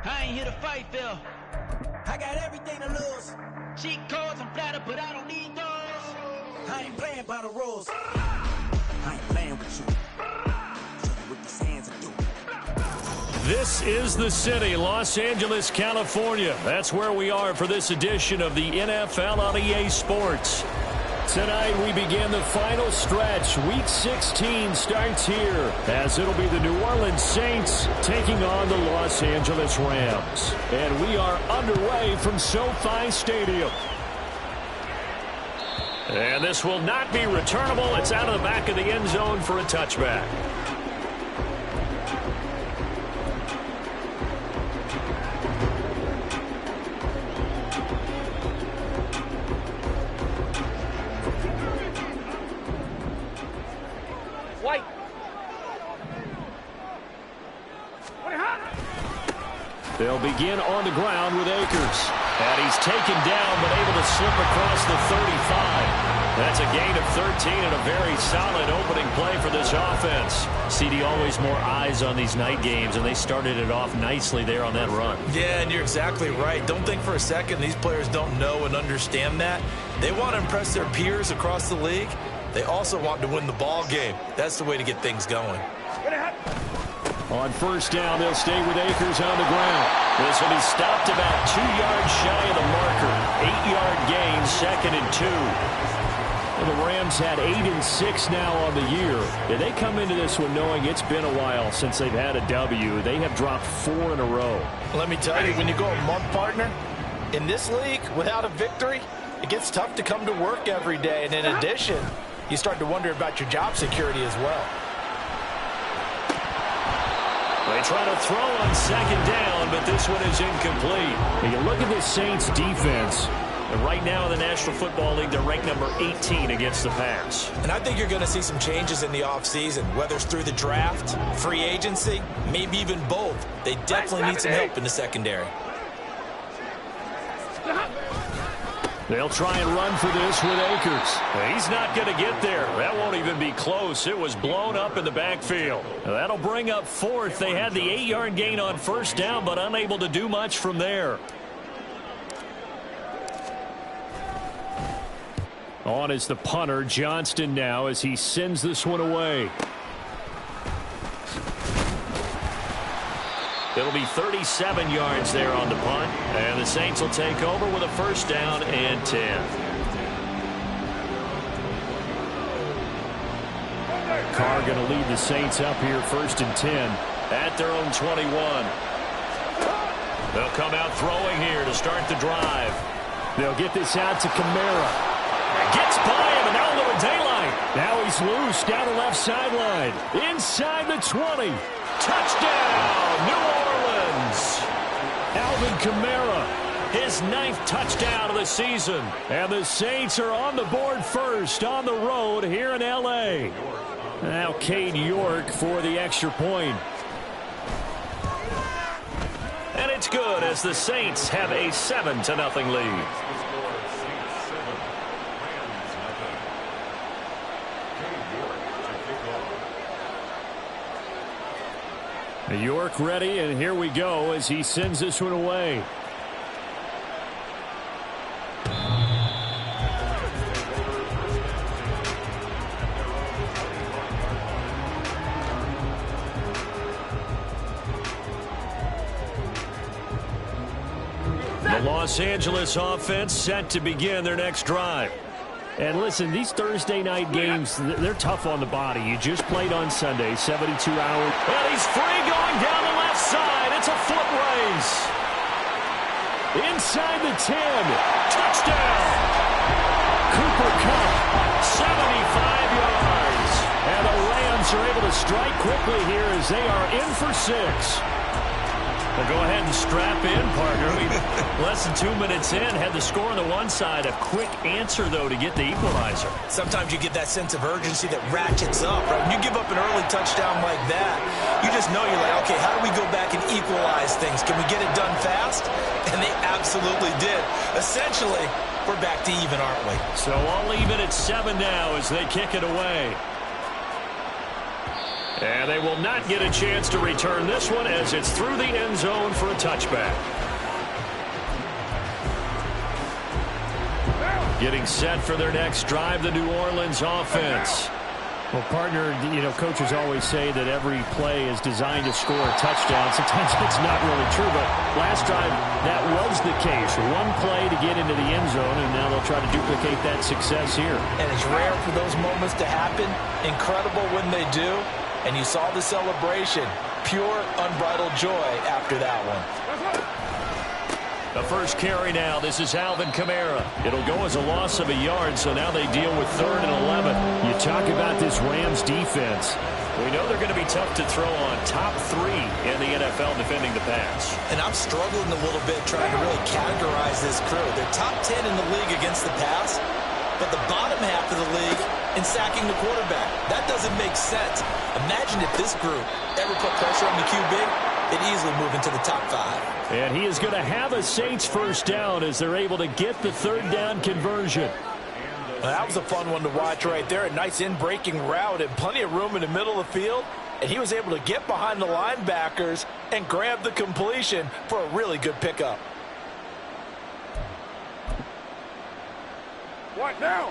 I ain't here to fight, Phil. I got everything to lose. Cheat codes, I'm flattered, but I don't need those. I ain't playing by the rules. I ain't playing with you. Show you what these hands are doing. This is the city, Los Angeles, California. That's where we are for this edition of the NFL on EA Sports. Tonight we begin the final stretch. Week 16 starts here as it'll be the New Orleans Saints taking on the Los Angeles Rams. And we are underway from SoFi Stadium. And this will not be returnable. It's out of the back of the end zone for a touchback. They'll begin on the ground with Akers. And he's taken down, but able to slip across the 35. That's a gain of 13 and a very solid opening play for this offense. CD, always more eyes on these night games, and they started it off nicely there on that run. Yeah, and you're exactly right. Don't think for a second these players don't know and understand that. They want to impress their peers across the league. They also want to win the ball game. That's the way to get things going. On first down, they'll stay with Akers on the ground. This will be stopped about 2 yards shy of the marker. 8-yard gain, 2nd and 2. Well, the Rams had 8 and 6 now on the year. And they come into this one knowing it's been a while since they've had a W. They have dropped 4 in a row. Let me tell you, when you go a month, partner, in this league, without a victory, it gets tough to come to work every day. And in addition, you start to wonder about your job security as well. They try to throw on 2nd down, but this one is incomplete. And you look at the Saints defense, and right now in the National Football League, they're ranked number 18 against the pass. And I think you're going to see some changes in the offseason, whether it's through the draft, free agency, maybe even both. They definitely need some help in the secondary. They'll try and run for this with Akers. He's not going to get there. That won't even be close. It was blown up in the backfield. That'll bring up 4th. They had the 8-yard gain on first down, but unable to do much from there. On is the punter, Johnston, now as he sends this one away. It'll be 37 yards there on the punt, and the Saints will take over with a first down and 10. Carr going to lead the Saints up here 1st and 10 at their own 21. They'll come out throwing here to start the drive. They'll get this out to Kamara. Gets by him, and now a little daylight. Now he's loose down the left sideline. Inside the 20. Touchdown, New Orleans. Alvin Kamara, his 9th touchdown of the season. And the Saints are on the board first on the road here in L.A. Now Cade York for the extra point. And it's good as the Saints have a 7-0 lead. York ready, and here we go as he sends this one away. The Los Angeles offense set to begin their next drive. And listen, these Thursday night games, they're tough on the body. You just played on Sunday, 72 hours. And he's free going down the left side. It's a foot race. Inside the 10. Touchdown. Cooper Kupp, 75 yards. And the Rams are able to strike quickly here as they are in for 6. Well, go ahead and strap in, partner. Less than 2 minutes in, had the score on the one side. A quick answer, though, to get the equalizer. Sometimes you get that sense of urgency that ratchets up, right? When you give up an early touchdown like that, you just know you're like, okay, how do we go back and equalize things? Can we get it done fast? And they absolutely did. Essentially, we're back to even, aren't we? So all even at 7 now as they kick it away. And they will not get a chance to return this one as it's through the end zone for a touchback. Getting set for their next drive, the New Orleans offense. Well, partner, coaches always say that every play is designed to score a touchdown. Sometimes it's not really true, but last drive, that was the case. One play to get into the end zone, and now they'll try to duplicate that success here. And it's rare for those moments to happen. Incredible when they do. And you saw the celebration. Pure, unbridled joy after that one. The first carry now. This is Alvin Kamara. It'll go as a loss of a yard, so now they deal with 3rd and 11. You talk about this Rams defense. We know they're going to be tough to throw on. Top 3 in the NFL defending the pass. And I'm struggling a little bit trying to really categorize this crew. They're top 10 in the league against the pass, but the bottom half of the league in sacking the quarterback. That doesn't make sense. Imagine if this group ever put pressure on the QB, they'd easily move into the top 5. And he is going to have a Saints first down as they're able to get the 3rd down conversion. Well, that was a fun one to watch right there. A nice in-breaking route and plenty of room in the middle of the field. And he was able to get behind the linebackers and grab the completion for a really good pickup. What now?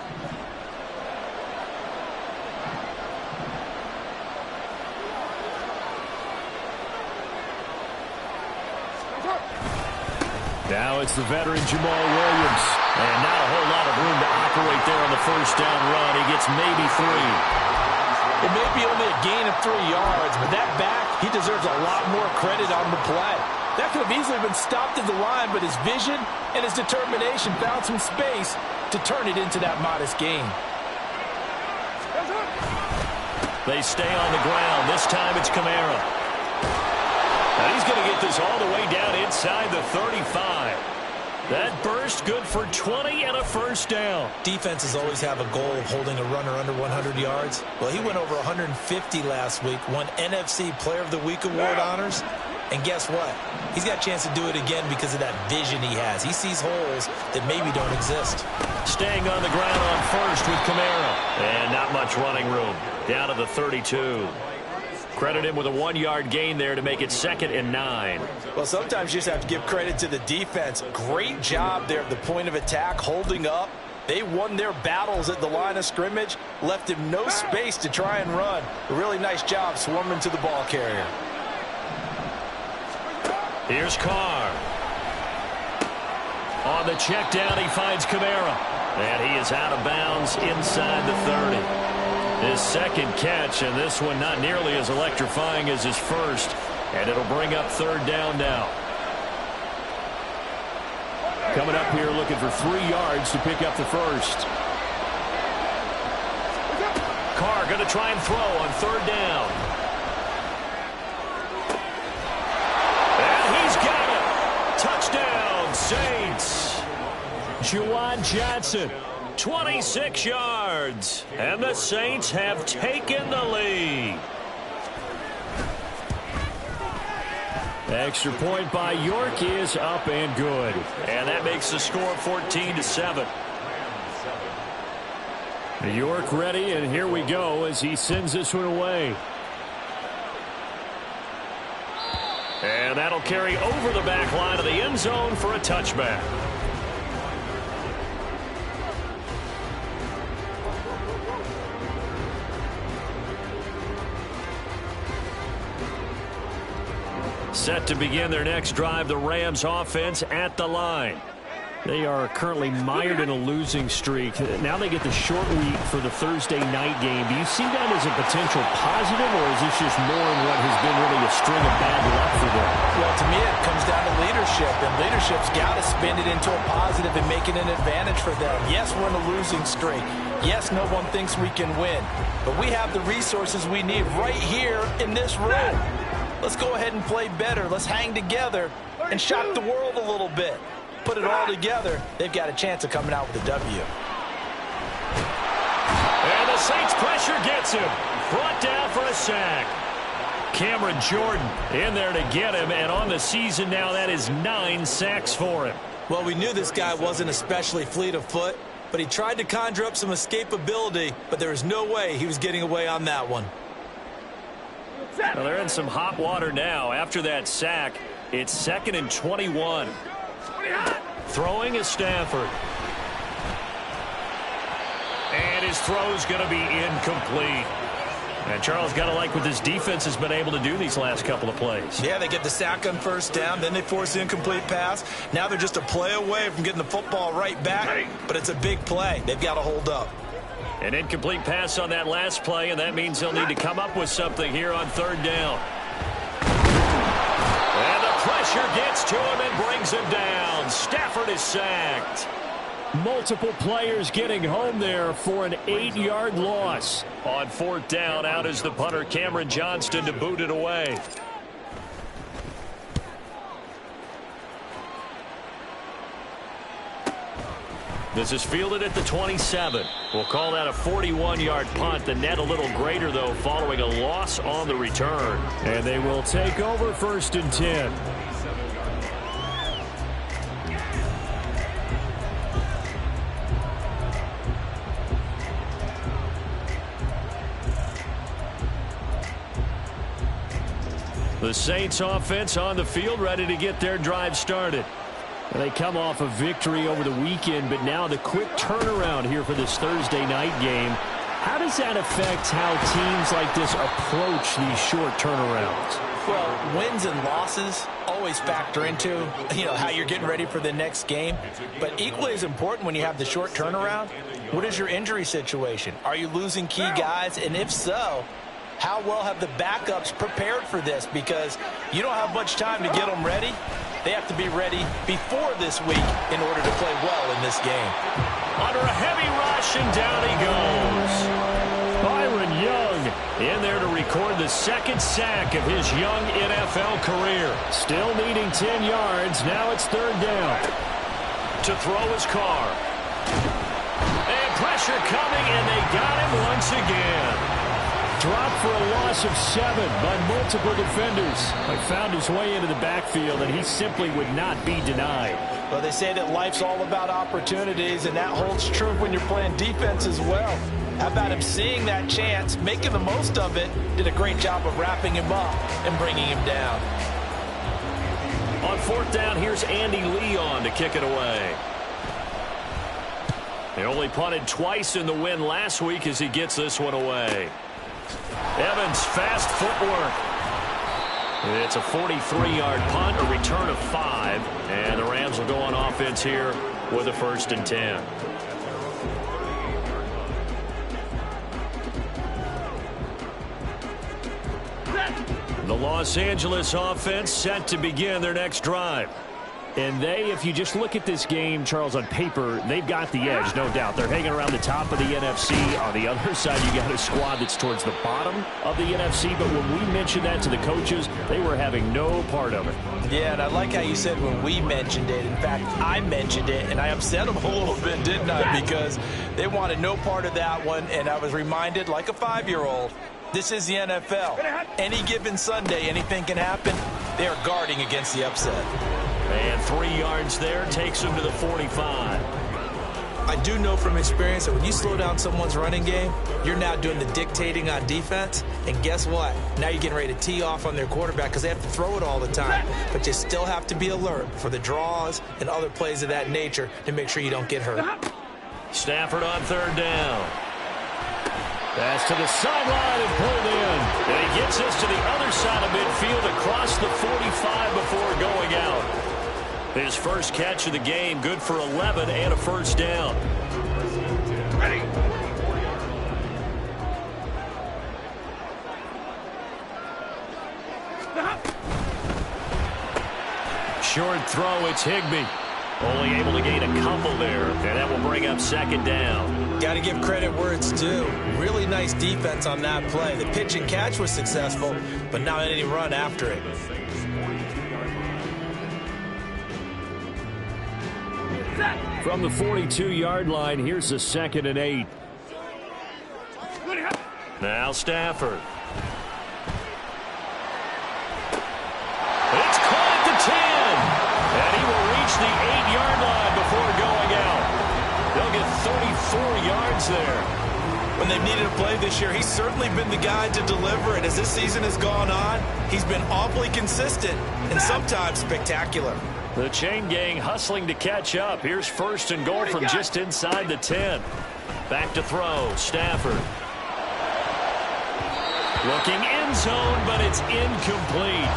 Now it's the veteran Jamal Williams. And not a whole lot of room to operate there on the first down run. He gets maybe 3. It may be only a gain of 3 yards, but that back, he deserves a lot more credit on the play. That could have easily been stopped at the line, but his vision and his determination found some space to turn it into that modest gain. They stay on the ground. This time it's Kamara. And he's going to get this all the way down inside the 35. That burst good for 20 and a first down. Defenses always have a goal of holding a runner under 100 yards. Well, he went over 150 last week, won NFC Player of the Week award honors. And guess what? He's got a chance to do it again because of that vision he has. He sees holes that maybe don't exist. Staying on the ground on first with Kamara. And not much running room. Down to the 32. Credit him with a 1-yard gain there to make it 2nd and 9. Well, sometimes you just have to give credit to the defense. Great job there at the point of attack, holding up. They won their battles at the line of scrimmage, left him no space to try and run. A really nice job swarming to the ball carrier. Here's Carr. On the check down, he finds Kamara. And he is out of bounds inside the 30. His 2nd catch, and this one not nearly as electrifying as his first. And it'll bring up 3rd down now. Coming up here looking for 3 yards to pick up the first. Carr going to try and throw on 3rd down. And he's got it. Touchdown, Saints. Juwan Johnson. 26 yards, and the Saints have taken the lead. Extra point by York is up and good. And that makes the score 14-7. York ready, and here we go as he sends this one away. And that'll carry over the back line of the end zone for a touchback. Set to begin their next drive, the Rams offense at the line. They are currently mired in a losing streak. Now they get the short week for the Thursday night game. Do you see that as a potential positive, or is this just more in what has been really a string of bad luck for them? Well, to me, it comes down to leadership, and leadership's got to spin it into a positive and make it an advantage for them. Yes, we're in a losing streak. Yes, no one thinks we can win, but we have the resources we need right here in this room. Let's go ahead and play better. Let's hang together and shock the world a little bit. Put it all together, they've got a chance of coming out with a W. And the Saints pressure gets him. Brought down for a sack. Cameron Jordan in there to get him, and on the season now, that is 9 sacks for him. Well, we knew this guy wasn't especially fleet of foot, but he tried to conjure up some escapability, but there was no way he was getting away on that one. Well, they're in some hot water now. After that sack, it's 2nd and 21. Throwing is Stafford. And his throw's going to be incomplete. And Charles, got to like what this defense has been able to do these last couple of plays. Yeah, they get the sack on first down, then they force the incomplete pass. Now they're just a play away from getting the football right back, but it's a big play. They've got to hold up. An incomplete pass on that last play, and that means they'll need to come up with something here on 3rd down. And the pressure gets to him and brings him down. Stafford is sacked. Multiple players getting home there for an 8-yard loss. On 4th down, out is the punter, Cameron Johnston, to boot it away. This is fielded at the 27. We'll call that a 41-yard punt. The net a little greater, though, following a loss on the return. And they will take over 1st and 10. The Saints offense on the field, ready to get their drive started. They come off a victory over the weekend, but now the quick turnaround here for this Thursday night game. How does that affect how teams like this approach these short turnarounds? Well, wins and losses always factor into, how you're getting ready for the next game. But equally as important when you have the short turnaround, what is your injury situation? Are you losing key guys? And if so, how well have the backups prepared for this? Because you don't have much time to get them ready. They have to be ready before this week in order to play well in this game. Under a heavy rush, and down he goes. Byron Young in there to record the 2nd sack of his young NFL career. Still needing 10 yards. Now it's 3rd down. To throw his Carr. And pressure coming, and they got him once again. Dropped for a loss of 7 by multiple defenders. Found his way into the backfield, and he simply would not be denied. Well, they say that life's all about opportunities, and that holds true when you're playing defense as well. How about him seeing that chance, making the most of it, did a great job of wrapping him up and bringing him down. On 4th down, here's Andy Leon to kick it away. They only punted twice in the win last week as he gets this one away. Evans, fast footwork. It's a 43-yard punt, a return of 5, and the Rams will go on offense here with a 1st and 10. The Los Angeles offense set to begin their next drive. And they, if you just look at this game, Charles, on paper, they've got the edge, no doubt. They're hanging around the top of the NFC. On the other side, you got a squad that's towards the bottom of the NFC. But when we mentioned that to the coaches, they were having no part of it. Yeah, and I like how you said when we mentioned it. In fact, I mentioned it, and I upset them a little bit, didn't I? Because they wanted no part of that one, and I was reminded, like a 5-year-old, this is the NFL. Any given Sunday, anything can happen. They are guarding against the upset. And 3 yards there takes him to the 45. I do know from experience that when you slow down someone's running game, you're now doing the dictating on defense. And guess what? Now you're getting ready to tee off on their quarterback because they have to throw it all the time. But you still have to be alert for the draws and other plays of that nature to make sure you don't get hurt. Stafford on 3rd down. Pass to the sideline and pulled in. And he gets us to the other side of midfield across the 45 before going out. His first catch of the game, good for 11 and a 1st down. Ready. Short throw, it's Higbee. Only able to gain a couple there, and that will bring up 2nd down. Got to give credit where it's due. Really nice defense on that play. The pitch and catch was successful, but now any run after it. From the 42-yard line, here's the 2nd and 8. Now Stafford. It's caught at the 10. And he will reach the 8-yard line before going out. They'll get 34 yards there. When they've needed to play this year, he's certainly been the guy to deliver. And as this season has gone on, he's been awfully consistent and sometimes spectacular. The chain gang hustling to catch up. Here's first and goal from just inside the 10. Back to throw. Stafford. Looking end zone, but it's incomplete.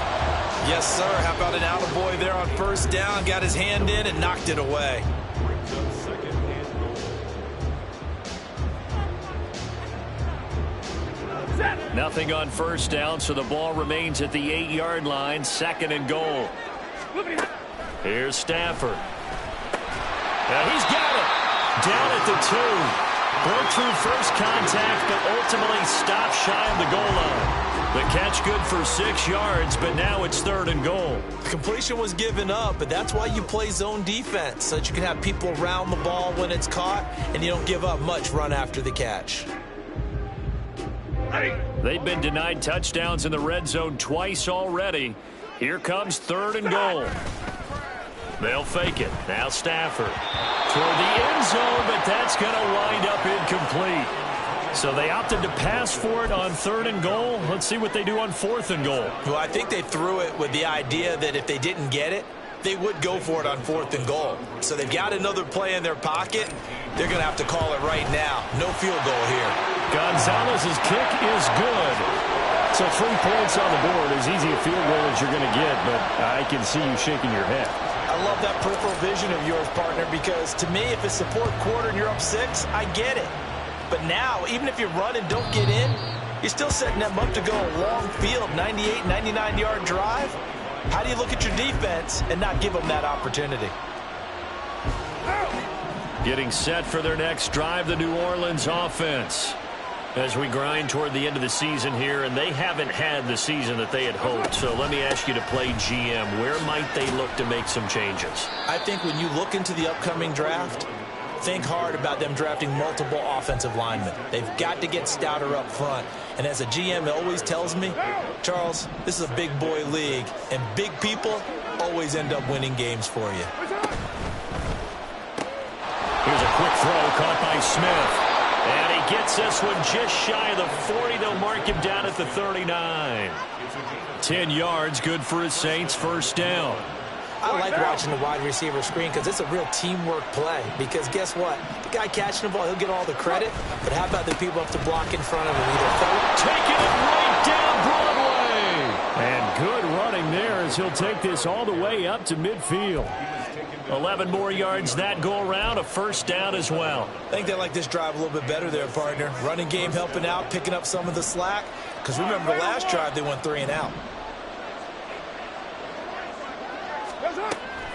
Yes, sir. How about an attaboy there on first down? Got his hand in and knocked it away. Nothing on first down, so the ball remains at the 8-yard line. Second and goal. Here's Stafford. He's got it. Down at the 2. Broke through first contact, but ultimately stopped shy of the goal line. The catch good for 6 yards, but now it's third and goal. Completion was given up, but that's why you play zone defense, so that you can have people around the ball when it's caught, and you don't give up much run after the catch. They've been denied touchdowns in the red zone twice already. Here comes third and goal. They'll fake it. Now Stafford. Toward the end zone, but that's going to wind up incomplete. So they opted to pass for it on third and goal. Let's see what they do on fourth and goal. Well, I think they threw it with the idea that if they didn't get it, they would go for it on fourth and goal. So they've got another play in their pocket. They're going to have to call it right now. No field goal here. Gonzalez's kick is good. So 3 points on the board, as easy a field goal as you're going to get, but I can see you shaking your head. I love that peripheral vision of yours, partner, because to me, if it's the fourth quarter and you're up 6, I get it. But now, even if you run and don't get in, you're still setting them up to go a long field, 98, 99-yard drive. How do you look at your defense and not give them that opportunity? Getting set for their next drive, the New Orleans offense. As we grind toward the end of the season here, and they haven't had the season that they had hoped. So let me ask you to play GM. Where might they look to make some changes? I think when you look into the upcoming draft, think hard about them drafting multiple offensive linemen. They've got to get stouter up front. And as a GM, it always tells me, Charles, this is a big boy league, and big people always end up winning games for you. Here's a quick throw caught by Smith. And he gets this one just shy of the 40. They'll mark him down at the 39. 10 yards, good for his Saints, first down. I like watching the wide receiver screen because it's a real teamwork play. Because guess what? The guy catching the ball, he'll get all the credit. But how about the people up to block in front of him? Taking it right down Broadway. And good running there as he'll take this all the way up to midfield. 11 more yards that go around, a first down as well. I think they like this drive a little bit better there, partner. Running game helping out, picking up some of the slack. Because remember, the last drive they went 3 and out.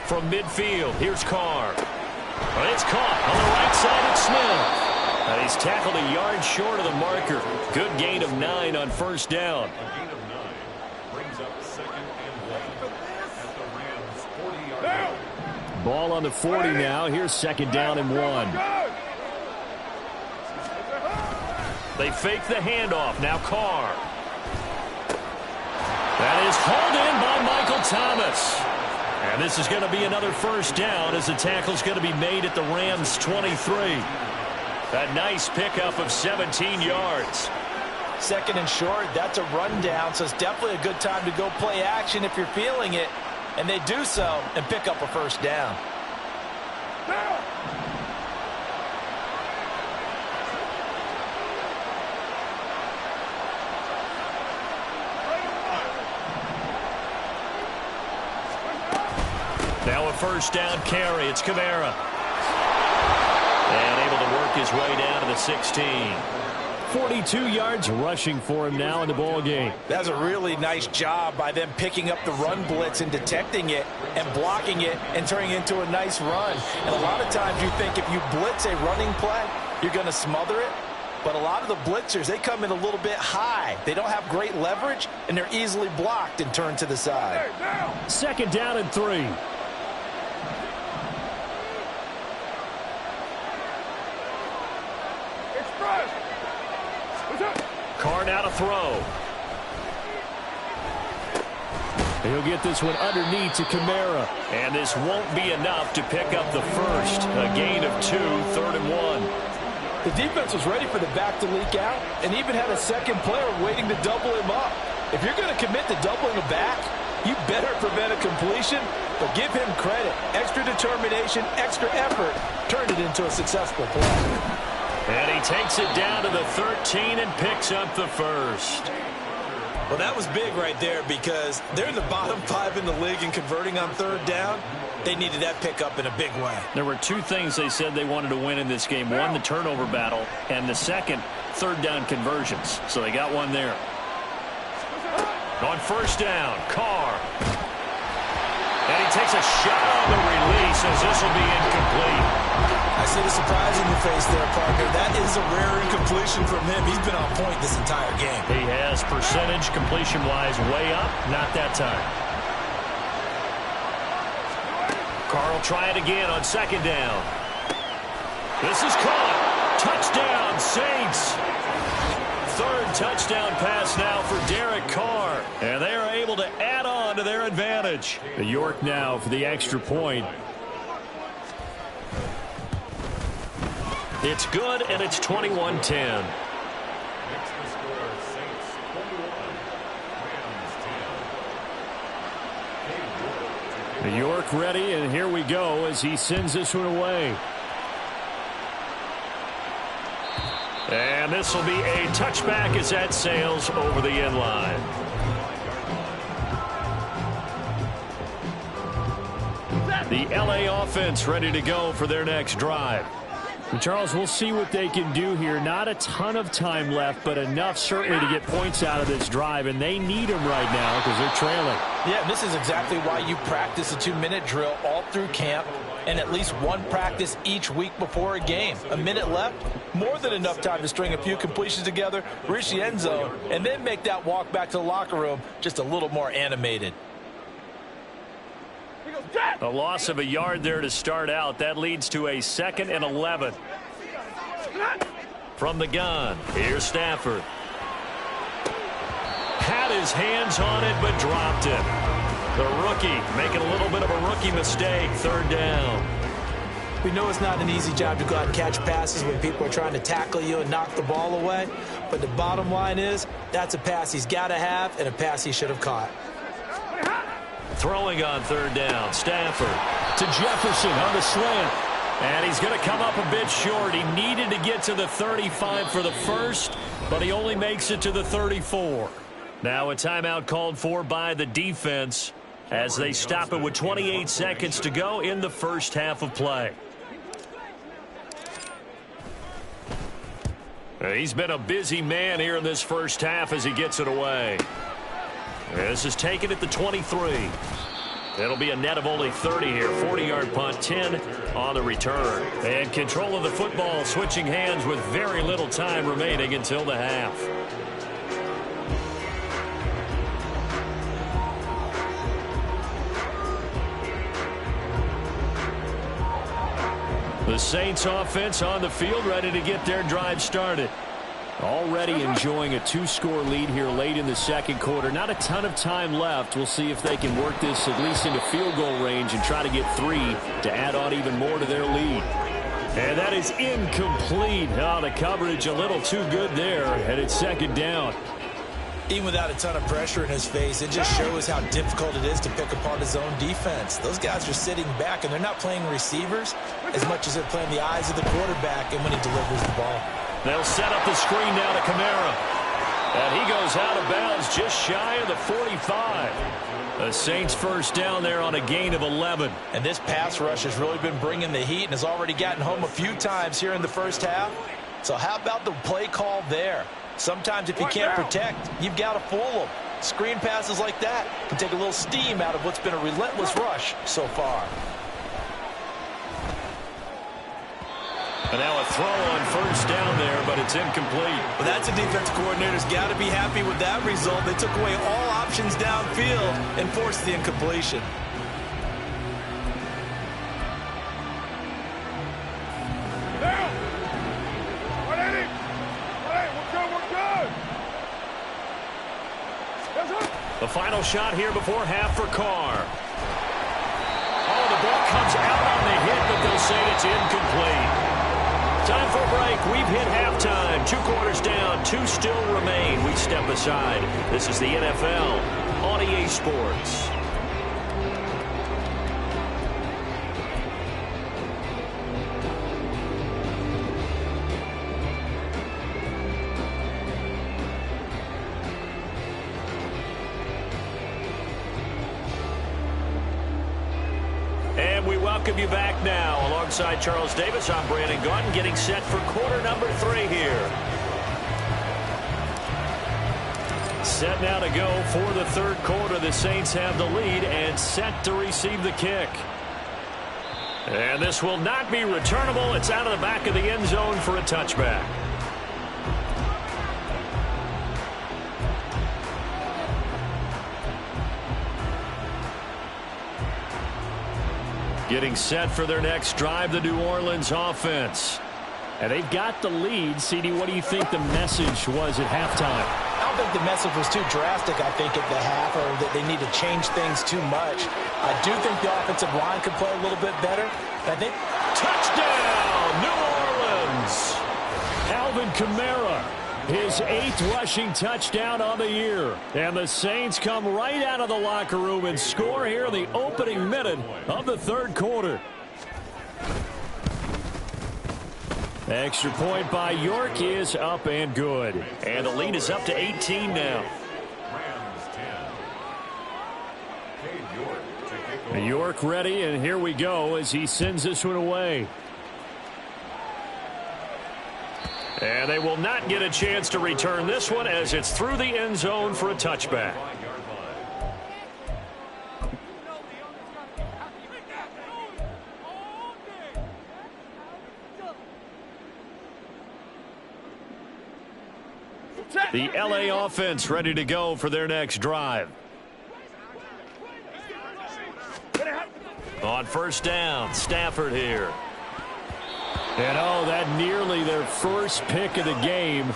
From midfield, here's Carr. But it's caught on the right side of Smith. And he's tackled a yard short of the marker. Good gain of 9 on first down. Ball on the 40 now. Here's second down and 1. They fake the handoff. Now Carr. That is hauled in by Michael Thomas. And this is going to be another first down as the tackle's going to be made at the Rams' 23. A nice pickup of 17 yards. Second and short, that's a rundown, so it's definitely a good time to go play action if you're feeling it. And they do so and pick up a first down. Now a first down carry. It's Kamara. And able to work his way down to the 16. 42 yards rushing for him now in the ball game. That's a really nice job by them picking up the run blitz and detecting it and blocking it and turning it into a nice run. And a lot of times you think if you blitz a running play, you're going to smother it. But a lot of the blitzers, they come in a little bit high. They don't have great leverage, and they're easily blocked and turned to the side. Second down and 3. Carr now to throw. He'll get this one underneath to Kamara. And this won't be enough to pick up the first. A gain of 2, third and 1. The defense was ready for the back to leak out and even had a second player waiting to double him up. If you're going to commit to doubling a back, you better prevent a completion, but give him credit. Extra determination, extra effort turned it into a successful play. And he takes it down to the 13 and picks up the first. Well, that was big right there because they're in the bottom 5 in the league in converting on third down. They needed that pickup in a big way. There were two things they said they wanted to win in this game. One, the turnover battle, and the second, third down conversions. So they got one there. On first down, Carr. And he takes a shot on the release as this will be incomplete. I see the surprise in your face there, partner. That is a rare incompletion from him. He's been on point this entire game. He has percentage completion-wise way up. Not that time. Carr will try it again on second down. This is caught. Touchdown, Saints. Third touchdown pass now for Derek Carr. And they are able to add on to their advantage. York now for the extra point. It's good, and it's 21-10. York ready, and here we go as he sends this one away. And this will be a touchback as that sails over the end line. The LA offense ready to go for their next drive. And Charles, we'll see what they can do here. Not a ton of time left, but enough certainly to get points out of this drive, and they need them right now because they're trailing. Yeah, and this is exactly why you practice a 2-minute drill all through camp and at least one practice each week before a game. A minute left, more than enough time to string a few completions together, reach the end zone, and then make that walk back to the locker room just a little more animated. A loss of a yard there to start out. That leads to a 2nd and 11. From the gun, here's Stafford. Had his hands on it, but dropped it. The rookie making a little bit of a rookie mistake. Third down. We know it's not an easy job to go out and catch passes when people are trying to tackle you and knock the ball away. But the bottom line is, that's a pass he's got to have and a pass he should have caught. Throwing on third down, Stafford to Jefferson on the slant. And he's going to come up a bit short. He needed to get to the 35 for the first, but he only makes it to the 34. Now a timeout called for by the defense as they stop it with 28 seconds to go in the first half of play. He's been a busy man here in this first half as he gets it away. This is taken at the 23. It'll be a net of only 30 here. 40-yard punt, 10 on the return. And control of the football switching hands with very little time remaining until the half. The Saints offense on the field ready to get their drive started. Already enjoying a 2-score lead here late in the second quarter. Not a ton of time left. We'll see if they can work this at least into field goal range and try to get 3 to add on even more to their lead. And that is incomplete. Oh, the coverage a little too good there, and it's second down. Even without a ton of pressure in his face, it just shows how difficult it is to pick apart his own defense. Those guys are sitting back, and they're not playing receivers as much as they're playing the eyes of the quarterback and when he delivers the ball. They'll set up the screen now to Kamara. And he goes out of bounds just shy of the 45. The Saints first down there on a gain of 11. And this pass rush has really been bringing the heat and has already gotten home a few times here in the first half. So how about the play call there? Sometimes if you can't protect, you've got to fool them. Screen passes like that can take a little steam out of what's been a relentless rush so far. And now a throw on first down there, but it's incomplete. Well, that's a defense coordinator's got to be happy with that result. They took away all options downfield and forced the incompletion. The final shot here before half for Carr. Oh, the ball comes out on the hit, but they'll say it's incomplete. Time for a break. We've hit halftime. 2 quarters down. 2 still remain. We step aside. This is the NFL on EA Sports. And we welcome you back now. Alongside Charles Davis, I'm Brandon Gaudin, getting set for quarter number 3 here. Set now to go for the third quarter. The Saints have the lead and set to receive the kick. And this will not be returnable. It's out of the back of the end zone for a touchback. Getting set for their next drive, the New Orleans offense. And they've got the lead. CD, what do you think the message was at halftime? I don't think the message was too drastic, I think, at the half, or that they need to change things too much. I do think the offensive line could play a little bit better. I think touchdown, New Orleans! Alvin Kamara, his 8th rushing touchdown on the year. And the Saints come right out of the locker room and score here in the opening minute of the third quarter. Extra point by York is up and good. And the lead is up to 18 now. York ready, and here we go as he sends this one away. And they will not get a chance to return this one as it's through the end zone for a touchback. The LA offense ready to go for their next drive. On first down, Stafford here. And oh, that nearly their first pick of the game,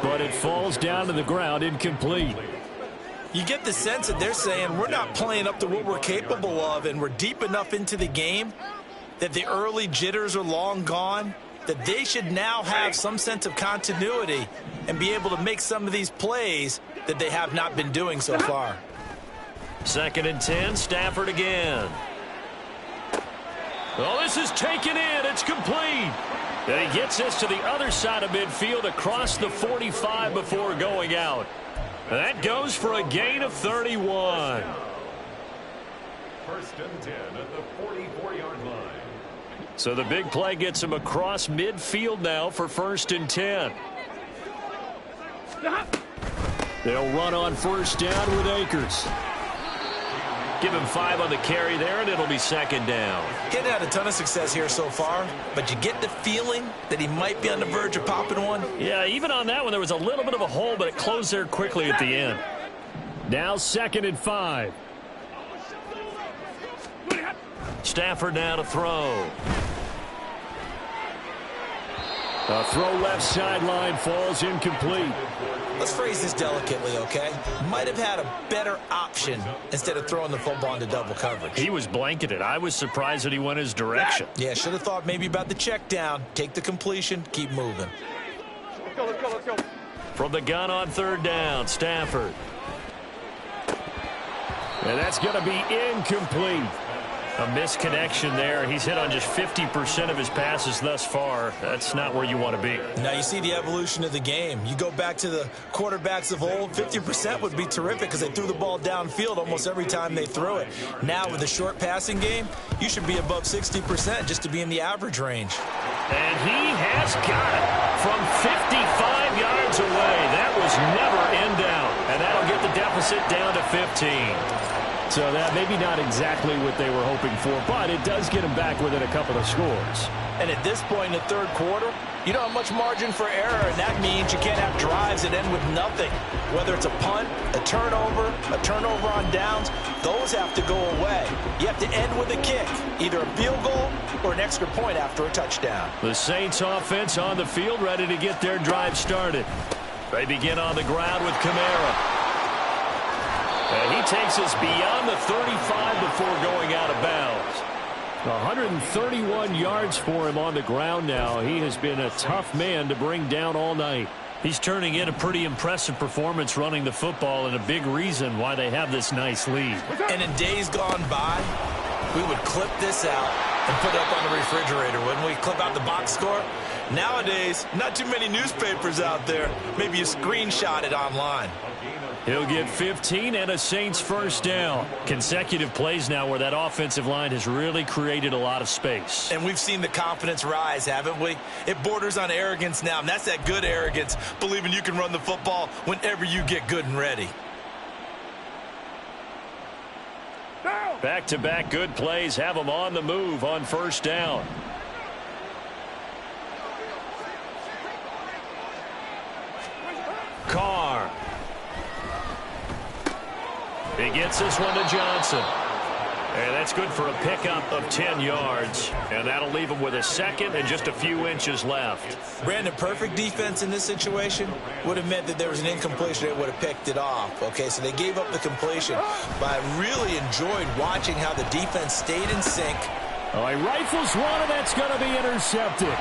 but it falls down to the ground incomplete. you get the sense that they're saying we're not playing up to what we're capable of, and we're deep enough into the game that the early jitters are long gone, that they should now have some sense of continuity and be able to make some of these plays that they have not been doing so far. 2nd and 10, Stafford again. Oh, this is taken in. It's complete. And he gets this to the other side of midfield across the 45 before going out. That goes for a gain of 31. 1st and 10 at the 44-yard line. So the big play gets him across midfield now for 1st and 10. They'll run on 1st down with Akers. Give him 5 on the carry there, and it'll be 2nd down. Getting had a ton of success here so far, but you get the feeling that he might be on the verge of popping one. Yeah, even on that one, there was a little bit of a hole, but it closed there quickly at the end. Now 2nd and 5. Stafford now to throw. A throw left sideline falls incomplete. Let's phrase this delicately, okay? Might have had a better option instead of throwing the football into double coverage. He was blanketed. I was surprised that he went his direction. Yeah, should have thought maybe about the check down, take the completion, keep moving. Let's go. From the gun on 3rd down, Stafford. And that's going to be incomplete. A misconnection there. He's hit on just 50% of his passes thus far. That's not where you want to be. Now you see the evolution of the game. You go back to the quarterbacks of old, 50% would be terrific because they threw the ball downfield almost every time they threw it. Now with the short passing game, you should be above 60% just to be in the average range. And he has got it from 55 yards away. That was never in doubt. And that'll get the deficit down to 15. So that maybe not exactly what they were hoping for, but it does get them back within a couple of scores. And at this point in the third quarter, you don't have much margin for error, and that means you can't have drives that end with nothing. Whether it's a punt, a turnover on downs, those have to go away. You have to end with a kick, either a field goal or an extra point after a touchdown. The Saints offense on the field ready to get their drive started. They begin on the ground with Kamara. And he takes us beyond the 35 before going out of bounds. 131 yards for him on the ground now. He has been a tough man to bring down all night. He's turning in a pretty impressive performance running the football, and a big reason why they have this nice lead. And in days gone by, we would clip this out and put it up on the refrigerator, wouldn't we? Clip out the box score. Nowadays, not too many newspapers out there. Maybe you screenshot it online. He'll get 15 and a Saints first down. Consecutive plays now where that offensive line has really created a lot of space. And we've seen the confidence rise, haven't we? It borders on arrogance now, and that's that good arrogance, believing you can run the football whenever you get good and ready. Back-to-back good plays have them on the move on first down. Carr. He gets this one to Johnson. And that's good for a pickup of 10 yards. And that'll leave him with a second and just a few inches left. Brandon, perfect defense in this situation would have meant that there was an incompletion that would have picked it off. Okay, so they gave up the completion. But I really enjoyed watching how the defense stayed in sync. Oh, he rifles one, and that's going to be intercepted.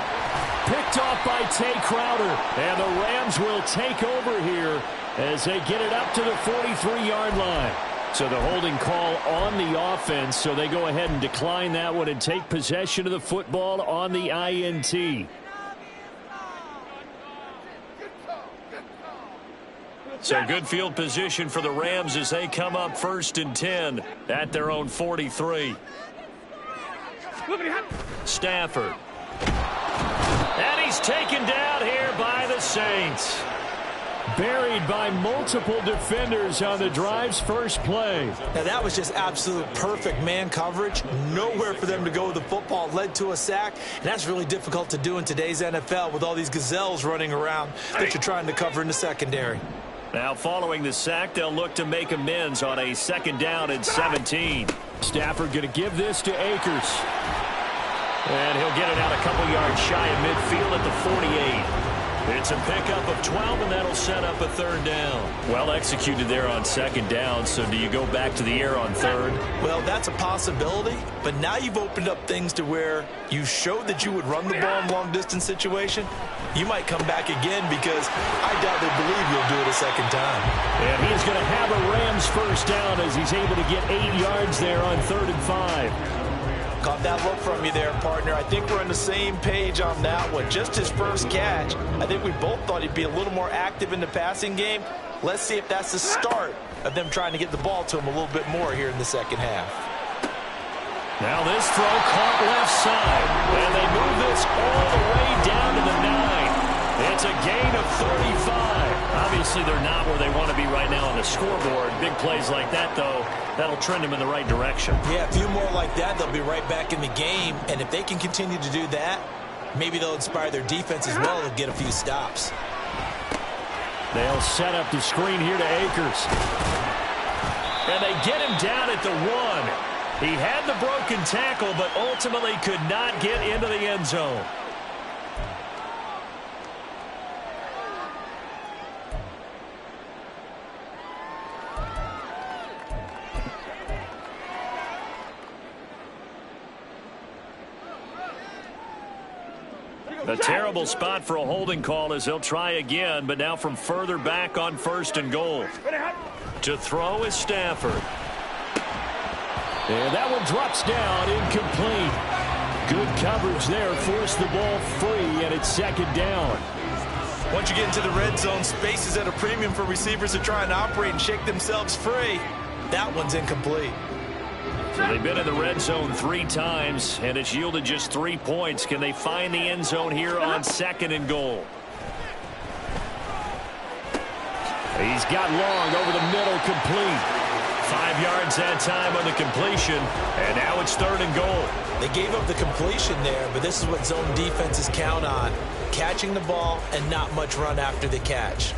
Picked off by Tay Crowder. And the Rams will take over here as they get it up to the 43-yard line. So the holding call on the offense, so they go ahead and decline that one and take possession of the football on the INT. So good field position for the Rams as they come up 1st and 10 at their own 43. Stafford. And he's taken down here by the Saints. Buried by multiple defenders on the drive's first play. Now that was just absolute perfect man coverage. Nowhere for them to go with the football. Led to a sack. And that's really difficult to do in today's NFL with all these gazelles running around that you're trying to cover in the secondary. Now following the sack, they'll look to make amends on a 2nd down and 17. Stafford going to give this to Akers. And he'll get it out a couple yards shy of midfield at the 48. It's a pickup of 12, and that'll set up a 3rd down. Well executed there on 2nd down, so do you go back to the air on 3rd? Well, that's a possibility, but now you've opened up things to where you showed that you would run the ball in long-distance situation. You might come back again because I doubt they believe you'll do it a 2nd time. And he's going to have a Rams first down as he's able to get 8 yards there on 3rd and 5. Caught that look from you there, partner. I think we're on the same page on that one. Just his first catch. I think we both thought he'd be a little more active in the passing game. Let's see if that's the start of them trying to get the ball to him a little bit more here in the 2nd half. Now this throw caught left side. And they move this all the way down to the 9. It's a gain of 35. Obviously, they're not where they want to be right now on the scoreboard. Big plays like that, though, that'll trend them in the right direction. Yeah, a few more like that, they'll be right back in the game. And if they can continue to do that, maybe they'll inspire their defense as well and get a few stops. They'll set up the screen here to Akers. And they get him down at the 1. He had the broken tackle, but ultimately could not get into the end zone. A terrible spot for a holding call as they'll try again, but now from further back on 1st and goal. To throw is Stafford. And that one drops down, incomplete. Good coverage there, forced the ball free, and it's 2nd down. Once you get into the red zone, space is at a premium for receivers to try and operate and shake themselves free. That one's incomplete. So they've been in the red zone 3 times, and it's yielded just 3 points. Can they find the end zone here on 2nd and goal? He's got long over the middle, complete. 5 yards that time on the completion, and now it's 3rd and goal. They gave up the completion there, but this is what zone defenses count on. Catching the ball and not much run after the catch.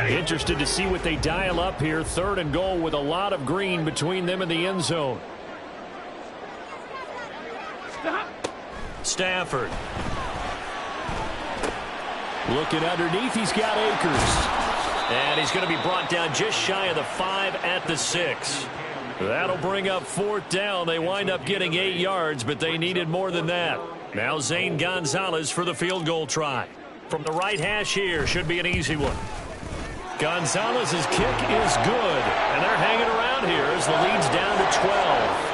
Interested to see what they dial up here. 3rd and goal with a lot of green between them and the end zone. Stafford. Looking underneath, he's got Akers. And he's going to be brought down just shy of the 5 at the 6. That'll bring up 4th down. They wind up getting 8 yards, but they needed more than that. Now Zane Gonzalez for the field goal try. From the right hash here, should be an easy one. Gonzalez's kick is good, and they're hanging around here as the lead's down to 12.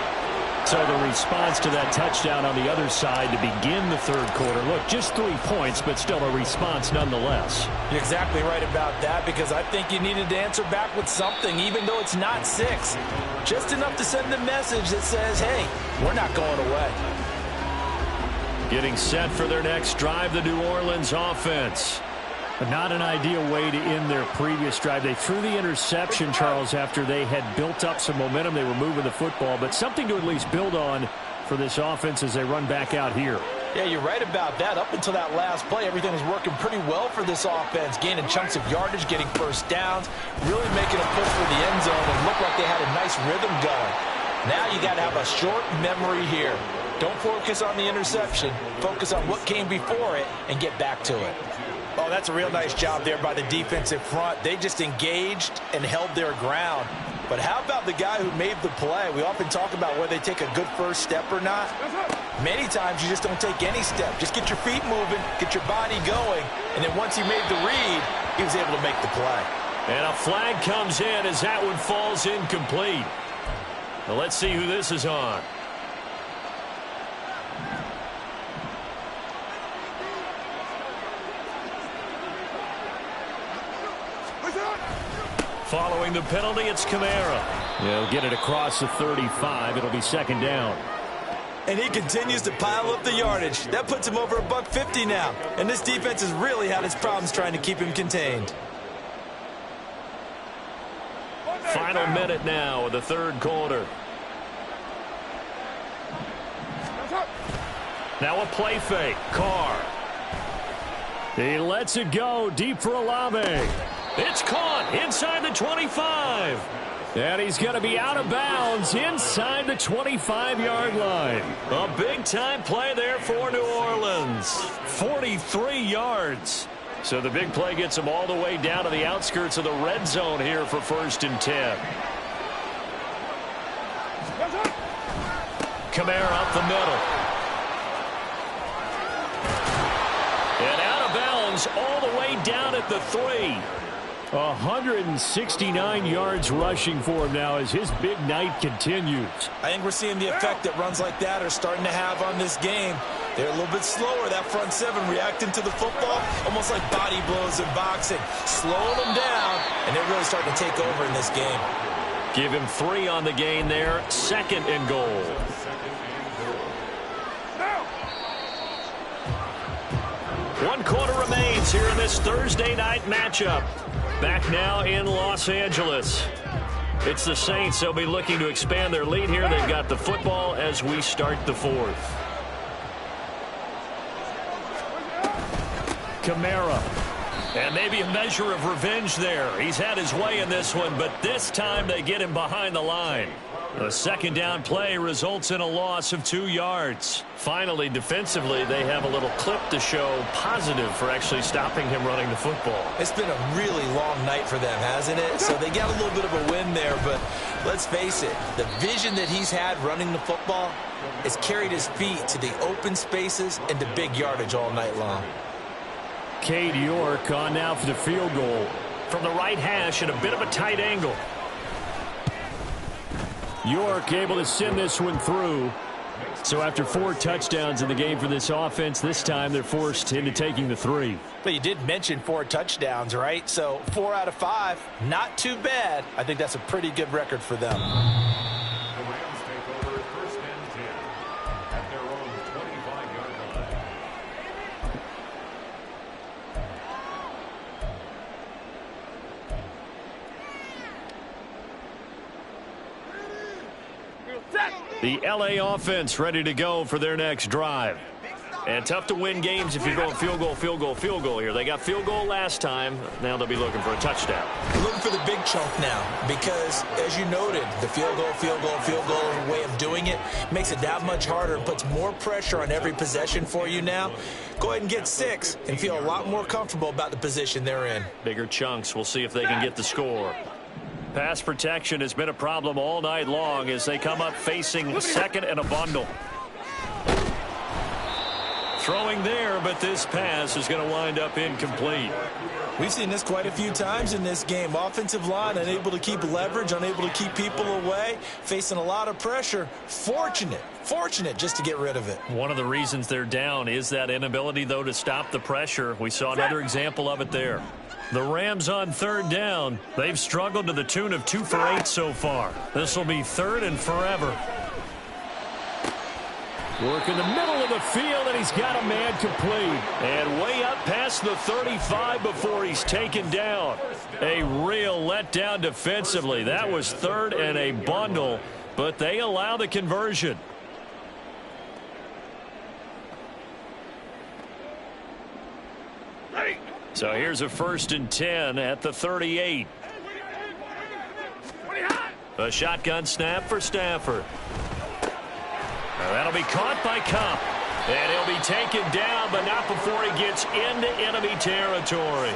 So the response to that touchdown on the other side to begin the 3rd quarter. Look, just 3 points, but still a response nonetheless. You're exactly right about that, because I think you needed to answer back with something, even though it's not 6. Just enough to send a message that says, hey, we're not going away. Getting set for their next drive, the New Orleans offense. But not an ideal way to end their previous drive. They threw the interception, Charles, after they had built up some momentum. They were moving the football, but something to at least build on for this offense as they run back out here. Yeah, you're right about that. Up until that last play, everything was working pretty well for this offense, gaining chunks of yardage, getting first downs, really making a push for the end zone, and looked like they had a nice rhythm going. Now you got to have a short memory here. Don't focus on the interception. Focus on what came before it and get back to it. Oh, that's a real nice job there by the defensive front. They just engaged and held their ground. But how about the guy who made the play? We often talk about whether they take a good first step or not. Many times you just don't take any step. Just get your feet moving, get your body going, and then once he made the read, he was able to make the play. And a flag comes in as that one falls incomplete. Well, let's see who this is on. Following the penalty, it's Kamara. They'll get it across the 35. It'll be 2nd down. And he continues to pile up the yardage. That puts him over $150 now. And this defense has really had its problems trying to keep him contained. Final minute now of the 3rd quarter. Now a play fake. Carr. He lets it go deep for Olave. It's caught inside the 25. And he's going to be out of bounds inside the 25-yard line. A big-time play there for New Orleans. 43 yards. So the big play gets them all the way down to the outskirts of the red zone here for 1st and 10. Kamara up the middle. And out of bounds all the way down at the 3. 169 yards rushing for him now as his big night continues. I think we're seeing the effect that runs like that are starting to have on this game. They're a little bit slower, that front 7, reacting to the football, almost like body blows in boxing. Slowing them down, and they're really starting to take over in this game. Give him 3 on the gain there. 2nd and goal. One quarter remains here in this Thursday night matchup. Back now in Los Angeles. It's the Saints. They'll be looking to expand their lead here. They've got the football as we start the 4th. Kamara. And maybe a measure of revenge there. He's had his way in this one, but this time they get him behind the line. A 2nd down play results in a loss of 2 yards. Finally, defensively, they have a little clip to show positive for actually stopping him running the football. It's been a really long night for them, hasn't it? So they got a little bit of a win there, but let's face it, the vision that he's had running the football has carried his feet to the open spaces and to big yardage all night long. Cade York on now for the field goal. From the right hash at a bit of a tight angle. York able to send this one through. So after 4 touchdowns in the game for this offense, this time they're forced into taking the 3. But you did mention 4 touchdowns, right? So 4 out of 5, not too bad. I think that's a pretty good record for them. The Rams take over 1st and 10 at their own 25-yard line. The LA offense ready to go for their next drive. And tough to win games if you're going field goal, field goal, field goal here. They got field goal last time. Now they'll be looking for a touchdown. Looking for the big chunk now because, as you noted, the field goal way of doing it makes it that much harder and puts more pressure on every possession for you now. Go ahead and get 6 and feel a lot more comfortable about the position they're in. Bigger chunks. We'll see if they can get the score. Pass protection has been a problem all night long as they come up facing second and a bundle. Throwing there, but this pass is going to wind up incomplete. We've seen this quite a few times in this game. Offensive line unable to keep leverage, unable to keep people away, facing a lot of pressure. Fortunate just to get rid of it. One of the reasons they're down is that inability, though, to stop the pressure. We saw another example of it there. The Rams on third down. They've struggled to the tune of 2 for 8 so far. This will be third and forever. Work in the middle of the field, and he's got a man complete. And way up past the 35 before he's taken down. A real letdown defensively. That was third and a bundle, but they allow the conversion. So here's a 1st and 10 at the 38. A shotgun snap for Stafford. That'll be caught by Kupp. And he'll be taken down, but not before he gets into enemy territory.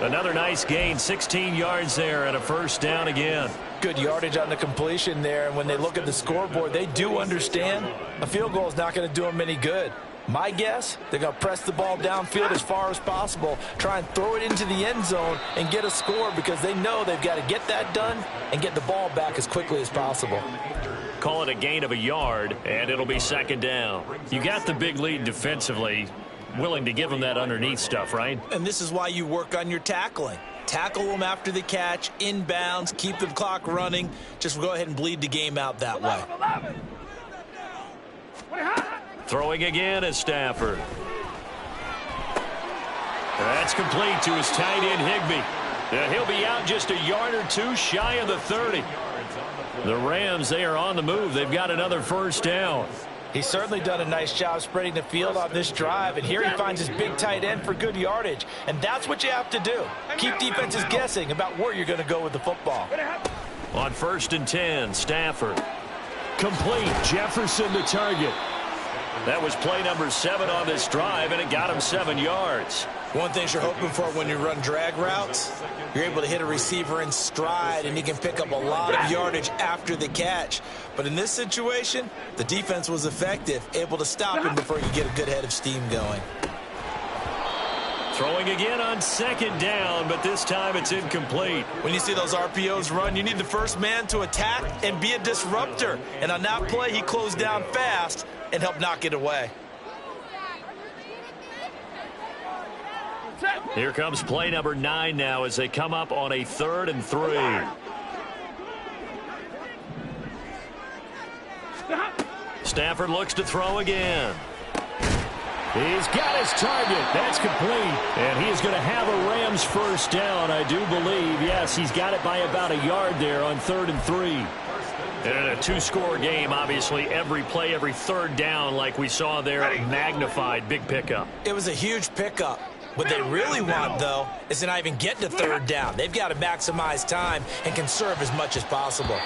Another nice gain, 16 yards there and a 1st down again. Good yardage on the completion there, and when they look at the scoreboard, they do understand a field goal is not going to do them any good. My guess, they're going to press the ball downfield as far as possible, try and throw it into the end zone and get a score because they know they've got to get that done and get the ball back as quickly as possible. Call it a gain of a yard, and it'll be 2nd down. You got the big lead defensively, willing to give them that underneath stuff, right? And this is why you work on your tackling. Tackle them after the catch, inbounds, keep the clock running. Just go ahead and bleed the game out that way. Throwing again is Stafford. That's complete to his tight end, Higbee. And he'll be out just a yard or two shy of the 30. The Rams, they are on the move. They've got another 1st down. He's certainly done a nice job spreading the field on this drive, and here he finds his big tight end for good yardage. And that's what you have to do. Keep defenses guessing about where you're going to go with the football. On 1st and 10, Stafford. Complete. Jefferson the target. That was play number 7 on this drive, and it got him 7 yards. One thing you're hoping for when you run drag routes, you're able to hit a receiver in stride, and he can pick up a lot of yardage after the catch. But in this situation, the defense was effective, able to stop him before you get a good head of steam going. Throwing again on 2nd down, but this time it's incomplete. When you see those RPOs run, you need the first man to attack and be a disruptor. And on that play, he closed down fast and helped knock it away. Here comes play number 9 now as they come up on a 3rd and 3. Stafford looks to throw again. He's got his target. That's complete. And he is going to have a Rams 1st down, I do believe. Yes, he's got it by about a yard there on 3rd and 3. And in a 2-score game, obviously, every play, every 3rd down, like we saw there, magnified, big pickup. It was a huge pickup. What they really want, though, is to not even get to 3rd down. They've got to maximize time and conserve as much as possible.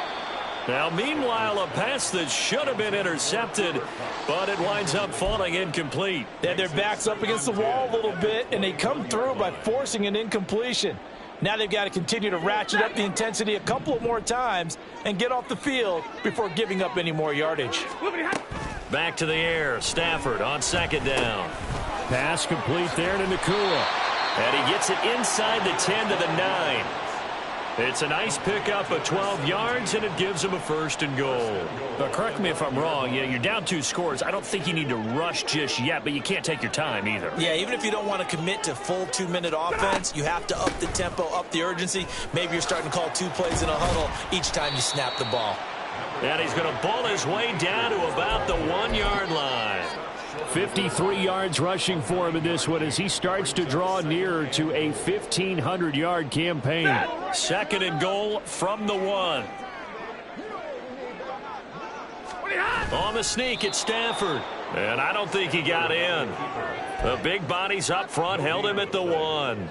Now, meanwhile, a pass that should have been intercepted, but it winds up falling incomplete. They had their backs up against the wall a little bit, and they come through by forcing an incompletion. Now they've got to continue to ratchet up the intensity a couple of more times and get off the field before giving up any more yardage. Back to the air. Stafford on 2nd down. Pass complete there to Nakua. And he gets it inside the 10 to the 9. It's a nice pickup of 12 yards, and it gives him a 1st and goal. But correct me if I'm wrong. You're down 2 scores. I don't think you need to rush just yet, but you can't take your time either. Yeah, even if you don't want to commit to full 2-minute offense, you have to up the tempo, up the urgency. Maybe you're starting to call 2 plays in a huddle each time you snap the ball. And he's going to ball his way down to about the 1-yard line. 53 yards rushing for him in this one as he starts to draw nearer to a 1,500-yard campaign. 2nd and goal from the 1. On the sneak, it's Stafford. And I don't think he got in. The big bodies up front held him at the 1.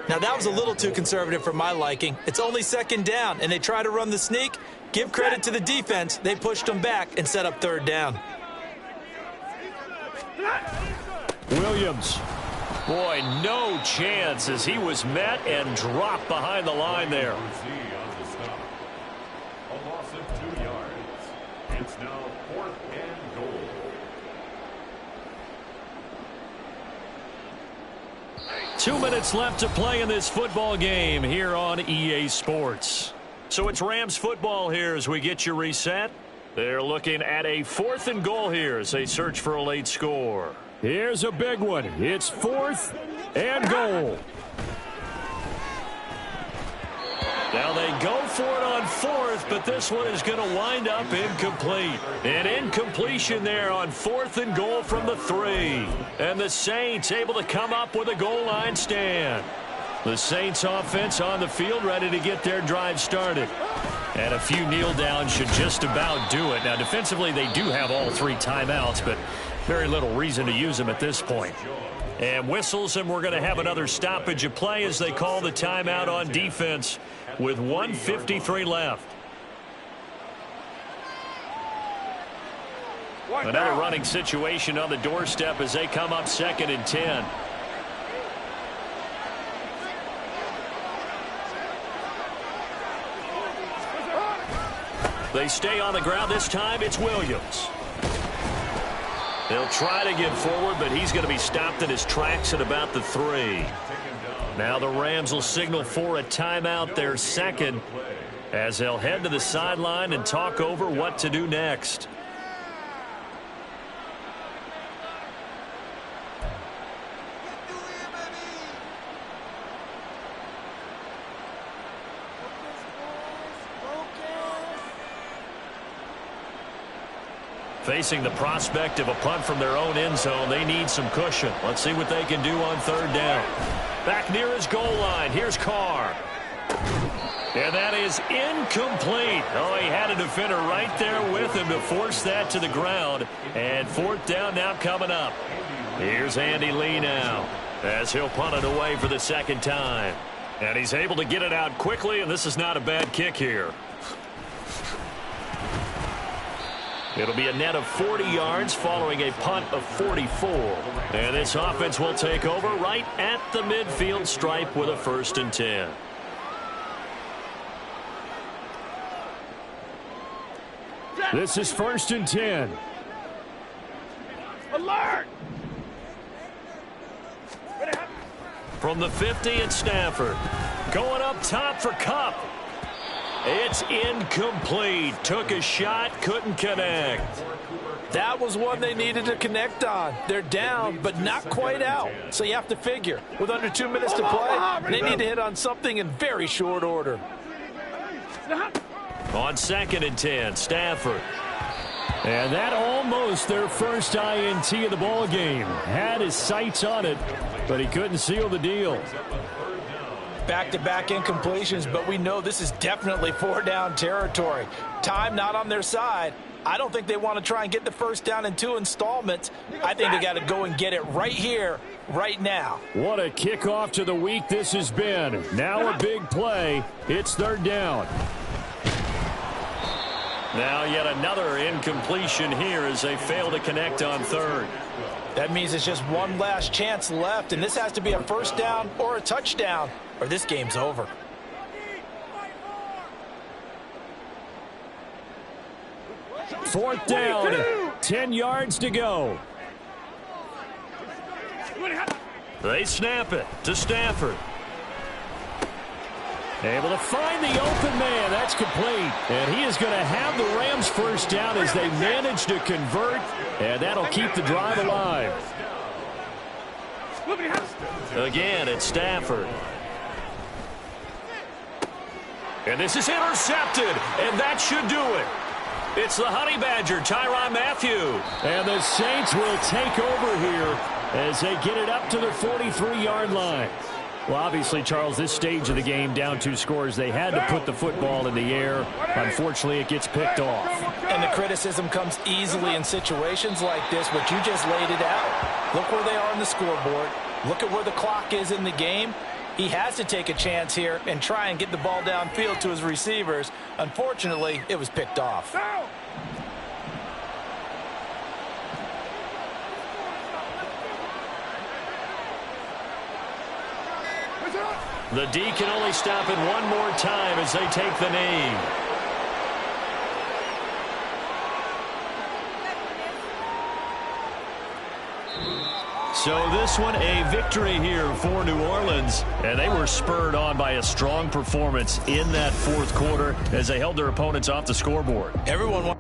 Now, that was a little too conservative for my liking. It's only 2nd down, and they try to run the sneak. Give credit to the defense. They pushed them back and set up 3rd down. Williams. Boy, no chance as he was met and dropped behind the line there. It's now 4th and goal. Two minutes left to play in this football game here on EA Sports. So it's Rams football here as we get you reset. They're looking at a 4th and goal here as they search for a late score. Here's a big one. It's 4th and goal. Now they go for it on 4th, but this one is going to wind up incomplete. An incompletion there on 4th and goal from the 3. And the Saints able to come up with a goal line stand. The Saints offense on the field ready to get their drive started. And a few kneel downs should just about do it. Now defensively they do have all 3 timeouts, but very little reason to use them at this point. And whistles, and we're going to have another stoppage of play as they call the timeout on defense with 1:53 left. Another running situation on the doorstep as they come up 2nd and 10. They stay on the ground. This time it's Williams. They'll try to get forward, but he's going to be stopped in his tracks at about the 3. Now the Rams will signal for a timeout, their 2nd, as they'll head to the sideline and talk over what to do next. Facing the prospect of a punt from their own end zone, they need some cushion. Let's see what they can do on 3rd down. Back near his goal line. Here's Carr. And that is incomplete. Oh, he had a defender right there with him to force that to the ground. And 4th down now coming up. Here's Andy Lee now as he'll punt it away for the 2nd time. And he's able to get it out quickly, and this is not a bad kick here. It'll be a net of 40 yards following a punt of 44. And this offense will take over right at the midfield stripe with a 1st and 10. This is 1st and 10. Alert! From the 50, it's Stafford. Going up top for Kupp. It's incomplete. Took a shot, couldn't connect. That was one they needed to connect on. They're down, but not quite out. So you have to figure, with under 2 minutes to play, they need to hit on something in very short order. On 2nd and 10, Stafford. And that almost their first INT of the ball game. Had his sights on it, but he couldn't seal the deal. Back-to-back incompletions, but we know this is definitely 4-down territory. Time not on their side. I don't think they want to try and get the 1st down in 2 installments. I think they got to go and get it right here, right now. What a kickoff to the week this has been. Now a big play. It's 3rd down. Now yet another incompletion here as they fail to connect on 3rd. That means it's just one last chance left, and this has to be a 1st down or a touchdown, or this game's over. Fourth down, 10 yards to go. They snap it to Stafford. Able to find the open man. That's complete. And he is going to have the Rams 1st down as they manage to convert. And that'll keep the drive alive. Again, it's Stafford. And this is intercepted. And that should do it. It's the Honey Badger, Tyrann Mathieu. And the Saints will take over here as they get it up to the 43-yard line. Well, obviously, Charles, this stage of the game, down 2 scores, they had to put the football in the air. Unfortunately, it gets picked off. And the criticism comes easily in situations like this, but you just laid it out. Look where they are on the scoreboard. Look at where the clock is in the game. He has to take a chance here and try and get the ball downfield to his receivers. Unfortunately, it was picked off. The D can only stop it one more time as they take the knee. So this one, a victory here for New Orleans. And they were spurred on by a strong performance in that fourth quarter as they held their opponents off the scoreboard. Everyone